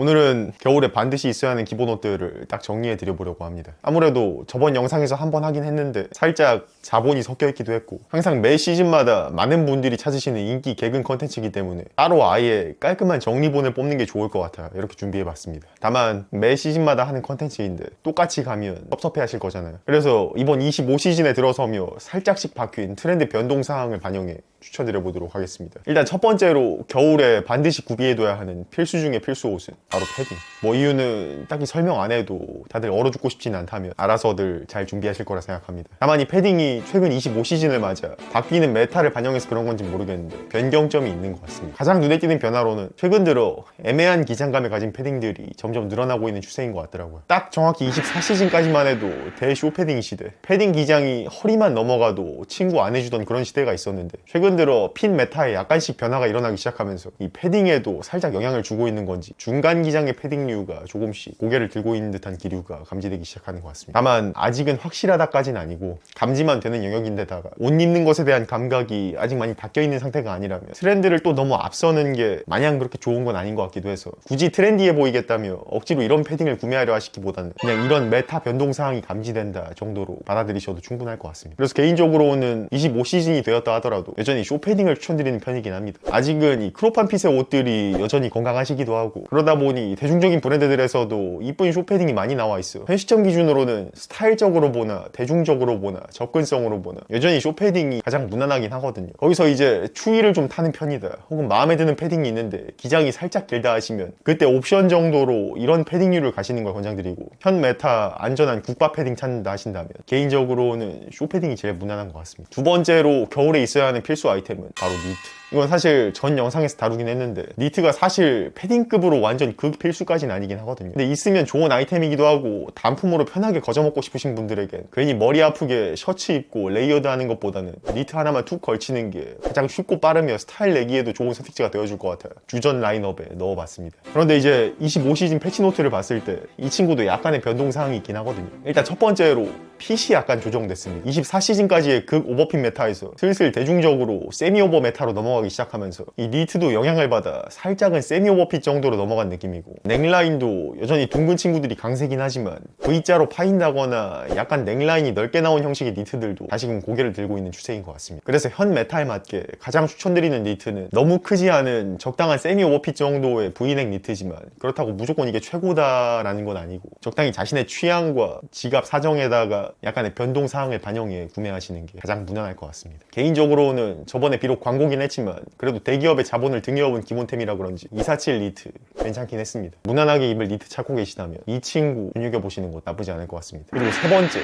오늘은 겨울에 반드시 있어야 하는 기본 옷들을 딱 정리해 드려보려고 합니다. 아무래도 저번 영상에서 한번 하긴 했는데 살짝 자본이 섞여 있기도 했고 항상 매 시즌마다 많은 분들이 찾으시는 인기 개근 컨텐츠이기 때문에 따로 아예 깔끔한 정리본을 뽑는 게 좋을 것 같아요. 이렇게 준비해 봤습니다. 다만 매 시즌마다 하는 컨텐츠인데 똑같이 가면 섭섭해 하실 거잖아요. 그래서 이번 25시즌에 들어서며 살짝씩 바뀐 트렌드 변동 사항을 반영해 추천드려 보도록 하겠습니다. 일단 첫 번째로 겨울에 반드시 구비해둬야 하는 필수 중의 필수 옷은 바로 패딩. 이유는 딱히 설명 안 해도 다들 얼어 죽고 싶진 않다면 알아서들 잘 준비하실 거라 생각합니다. 다만 이 패딩이 최근 25시즌을 맞아 바뀌는 메타를 반영해서 그런 건지 모르겠는데 변경점이 있는 것 같습니다. 가장 눈에 띄는 변화로는 최근 들어 애매한 기장감을 가진 패딩들이 점점 늘어나고 있는 추세인 것 같더라고요. 딱 정확히 24시즌까지만 해도 대쇼 패딩 시대, 패딩 기장이 허리만 넘어가도 친구 안 해주던 그런 시대가 있었는데 최근 들어 핀 메타에 약간씩 변화가 일어나기 시작하면서 이 패딩에도 살짝 영향을 주고 있는 건지 중간 기장의 패딩류가 조금씩 고개를 들고 있는 듯한 기류가 감지되기 시작하는 것 같습니다. 다만 아직은 확실하다까지는 아니고 감지만 되는 영역인데다가 옷 입는 것에 대한 감각이 아직 많이 바뀌어있는 상태가 아니라면 트렌드를 또 너무 앞서는 게 마냥 그렇게 좋은 건 아닌 것 같기도 해서 굳이 트렌디해 보이겠다며 억지로 이런 패딩을 구매하려 하시기보다는 그냥 이런 메타 변동 사항이 감지된다 정도로 받아들이셔도 충분할 것 같습니다. 그래서 개인적으로는 25시즌이 되었다 하더라도 여전히 쇼패딩을 추천드리는 편이긴 합니다. 아직은 이 크롭한 핏의 옷들이 여전히 건강하시기도 하고 그러다 보니 대중적인 브랜드들에서도 이쁜 쇼패딩이 많이 나와 있어요. 현 시점 기준으로는 스타일적으로 보나 대중적으로 보나 접근성으로 보나 여전히 쇼패딩이 가장 무난하긴 하거든요. 거기서 이제 추위를 좀 타는 편이다 혹은 마음에 드는 패딩이 있는데 기장이 살짝 길다 하시면 그때 옵션 정도로 이런 패딩류를 가시는 걸 권장드리고 현 메타 안전한 국밥 패딩 찾는다 하신다면 개인적으로는 쇼패딩이 제일 무난한 것 같습니다. 두 번째로 겨울에 있어야 하는 필수 아이템은 바로 니트. 이건 사실 전 영상에서 다루긴 했는데 니트가 사실 패딩급으로 완전 극필수까지는 아니긴 하거든요. 근데 있으면 좋은 아이템이기도 하고 단품으로 편하게 거저먹고 싶으신 분들에겐 괜히 머리 아프게 셔츠 입고 레이어드 하는 것보다는 니트 하나만 툭 걸치는 게 가장 쉽고 빠르며 스타일 내기에도 좋은 선택지가 되어줄 것 같아요. 주전 라인업에 넣어봤습니다. 그런데 이제 25시즌 패치노트를 봤을 때 이 친구도 약간의 변동사항이 있긴 하거든요. 일단 첫 번째로 핏이 약간 조정됐습니다. 24시즌까지의 극 오버핏 메타에서 슬슬 대중적으로 세미 오버 메타로 넘어가기 시작하면서 이 니트도 영향을 받아 살짝은 세미 오버핏 정도로 넘어간 느낌이고 넥라인도 여전히 둥근 친구들이 강세긴 하지만 V자로 파인다거나 약간 넥라인이 넓게 나온 형식의 니트들도 다시금 고개를 들고 있는 추세인 것 같습니다. 그래서 현 메타에 맞게 가장 추천드리는 니트는 너무 크지 않은 적당한 세미 오버핏 정도의 V넥 니트지만 그렇다고 무조건 이게 최고다라는 건 아니고 적당히 자신의 취향과 지갑 사정에다가 약간의 변동 사항을 반영해 구매하시는 게 가장 무난할 것 같습니다. 개인적으로는 저번에 비록 광고긴 했지만 그래도 대기업의 자본을 등에 업은 기본템이라 그런지 247 니트 괜찮긴 했습니다. 무난하게 입을 니트 찾고 계시다면 이 친구 눈여겨보시는 것 나쁘지 않을 것 같습니다. 그리고 세 번째,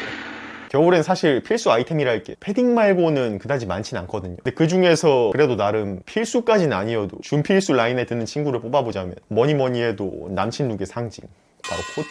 겨울엔 사실 필수 아이템이라 할 게 패딩 말고는 그다지 많진 않거든요. 근데 그 중에서 그래도 나름 필수까지는 아니어도 준필수 라인에 드는 친구를 뽑아보자면 뭐니 해도 남친 룩의 상징, 바로 코트.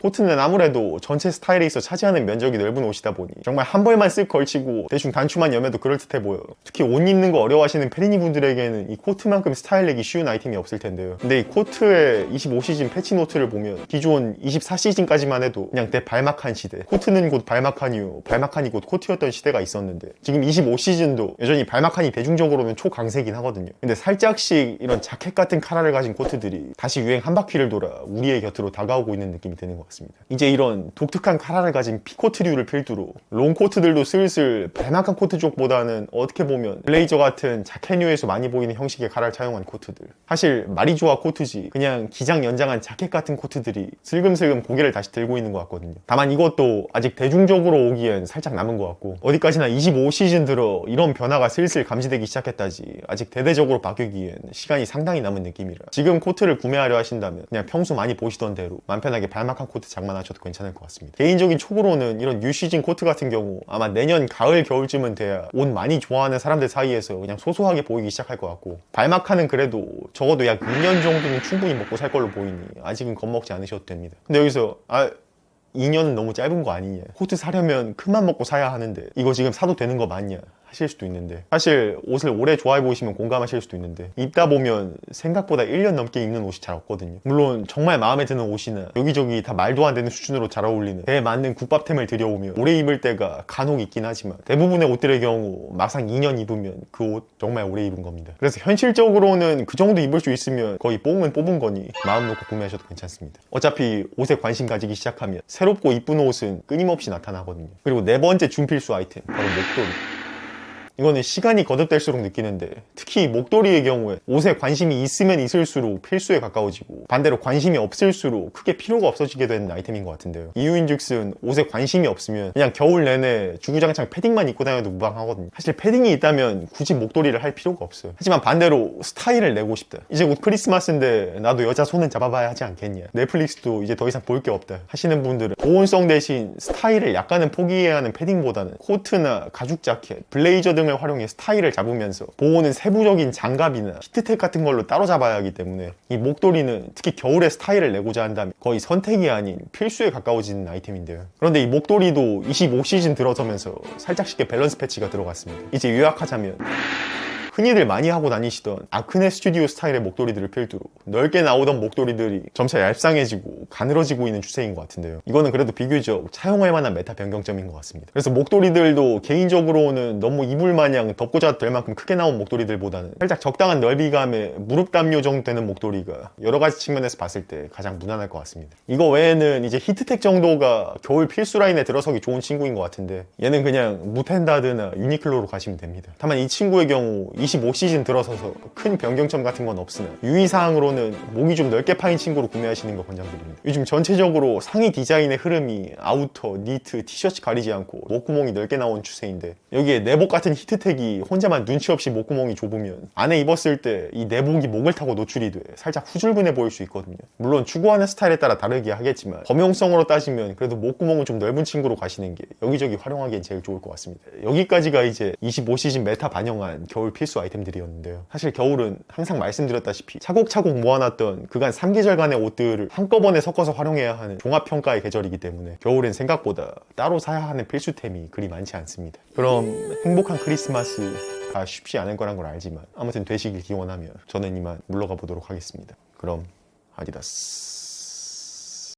코트는 아무래도 전체 스타일에 있어 차지하는 면적이 넓은 옷이다 보니 정말 한 벌만 쓱 걸치고 대충 단추만 여며도 그럴듯해 보여요. 특히 옷 입는 거 어려워하시는 패딩이 분들에게는 이 코트만큼 스타일 내기 쉬운 아이템이 없을 텐데요. 근데 이 코트의 25시즌 패치 노트를 보면 기존 24시즌까지만 해도 그냥 대발막한 시대, 코트는 곧 발막한 이유, 발막한이 곧 코트였던 시대가 있었는데 지금 25시즌도 여전히 발막한이 대중적으로는 초강세긴 하거든요. 근데 살짝씩 이런 자켓 같은 카라를 가진 코트들이 다시 유행 한 바퀴를 돌아 우리의 곁으로 다가오고 있는 느낌이 드는 것 같습니다. 이제 이런 독특한 카라를 가진 피코트류를 필두로 롱코트들도 슬슬 발막한 코트 쪽보다는 어떻게 보면 블레이저 같은 자켓류에서 많이 보이는 형식의 카라를 차용한 코트들, 사실 말이 좋아 코트지 그냥 기장 연장한 자켓 같은 코트들이 슬금슬금 고개를 다시 들고 있는 것 같거든요. 다만 이것도 아직 대중적으로 오기엔 살짝 남은 것 같고 어디까지나 25시즌 들어 이런 변화가 슬슬 감지되기 시작했다지 아직 대대적으로 바뀌기엔 시간이 상당히 남은 느낌이라 지금 코트를 구매하려 하신다면 그냥 평소 많이 보시던 대로 맘 편하게 발막한 코트 장만하셔도 괜찮을 것 같습니다. 개인적인 촉으로는 이런 뉴시즌 코트 같은 경우 아마 내년 가을 겨울쯤은 돼야 옷 많이 좋아하는 사람들 사이에서 그냥 소소하게 보이기 시작할 것 같고 발막하는 그래도 적어도 약 2년 정도는 충분히 먹고 살 걸로 보이니 아직은 겁먹지 않으셔도 됩니다. 근데 여기서 2년은 너무 짧은 거 아니냐, 코트 사려면 큰맘 먹고 사야 하는데 이거 지금 사도 되는 거 맞냐 하실 수도 있는데, 사실 옷을 오래 좋아해 보시면 공감하실 수도 있는데, 입다 보면 생각보다 1년 넘게 입는 옷이 잘 없거든요. 물론 정말 마음에 드는 옷이나 여기저기 다 말도 안 되는 수준으로 잘 어울리는 대에 맞는 국밥템을 들여오면 오래 입을 때가 간혹 있긴 하지만, 대부분의 옷들의 경우 막상 2년 입으면 그 옷 정말 오래 입은 겁니다. 그래서 현실적으로는 그 정도 입을 수 있으면 거의 뽕은 뽑은 거니 마음 놓고 구매하셔도 괜찮습니다. 어차피 옷에 관심 가지기 시작하면 새롭고 이쁜 옷은 끊임없이 나타나거든요. 그리고 네 번째 준필수 아이템, 바로 목도리. 이거는 시간이 거듭될수록 느끼는데, 특히 목도리의 경우에 옷에 관심이 있으면 있을수록 필수에 가까워지고, 반대로 관심이 없을수록 크게 필요가 없어지게 되는 아이템인 것 같은데요. 이유인즉슨 옷에 관심이 없으면 그냥 겨울 내내 주구장창 패딩만 입고 다녀도 무방하거든요. 사실 패딩이 있다면 굳이 목도리를 할 필요가 없어요. 하지만 반대로 스타일을 내고 싶다, 이제 곧 크리스마스인데 나도 여자 손은 잡아봐야 하지 않겠냐, 넷플릭스도 이제 더 이상 볼 게 없다 하시는 분들은 보온성 대신 스타일을 약간은 포기해야 하는 패딩보다는 코트나 가죽 자켓, 블레이저 등을 활용해 스타일을 잡으면서, 보온은 세부적인 장갑이나 히트텍 같은 걸로 따로 잡아야 하기 때문에 이 목도리는 특히 겨울에 스타일을 내고자 한다면 거의 선택이 아닌 필수에 가까워지는 아이템인데요. 그런데 이 목도리도 25시즌 들어서면서 살짝씩의 밸런스 패치가 들어갔습니다. 이제 요약하자면, 흔히들 많이 하고 다니시던 아크네 스튜디오 스타일의 목도리들을 필두로 넓게 나오던 목도리들이 점차 얄쌍해지고 가늘어지고 있는 추세인 것 같은데요. 이거는 그래도 비교적 차용할 만한 메타 변경점인 것 같습니다. 그래서 목도리들도 개인적으로는 너무 이불 마냥 덮고자 될 만큼 크게 나온 목도리들보다는 살짝 적당한 넓이감에 무릎 담요 정도 되는 목도리가 여러 가지 측면에서 봤을 때 가장 무난할 것 같습니다. 이거 외에는 이제 히트텍 정도가 겨울 필수 라인에 들어서기 좋은 친구인 것 같은데, 얘는 그냥 무텐다드나 유니클로로 가시면 됩니다. 다만 이 친구의 경우 25시즌 들어서서 큰 변경점 같은 건 없으나 유의사항으로는 목이 좀 넓게 파인 친구로 구매하시는 거 권장드립니다. 요즘 전체적으로 상의 디자인의 흐름이 아우터, 니트, 티셔츠 가리지 않고 목구멍이 넓게 나온 추세인데, 여기에 내복 같은 히트텍이 혼자만 눈치 없이 목구멍이 좁으면 안에 입었을 때 이 내복이 목을 타고 노출이 돼 살짝 후줄근해 보일 수 있거든요. 물론 추구하는 스타일에 따라 다르게 하겠지만 범용성으로 따지면 그래도 목구멍은 좀 넓은 친구로 가시는 게 여기저기 활용하기엔 제일 좋을 것 같습니다. 여기까지가 이제 25시즌 메타 반영한 겨울 필수 아이템들이었는데요. 사실 겨울은 항상 말씀드렸다시피 차곡차곡 모아놨던 그간 3계절간의 옷들을 한꺼번에 섞어서 활용해야 하는 종합평가의 계절이기 때문에 겨울엔 생각보다 따로 사야 하는 필수템이 그리 많지 않습니다. 그럼 행복한 크리스마스가 쉽지 않을 거란 걸 알지만 아무튼 되시길 기원하며 저는 이만 물러가 보도록 하겠습니다. 그럼 아디다스.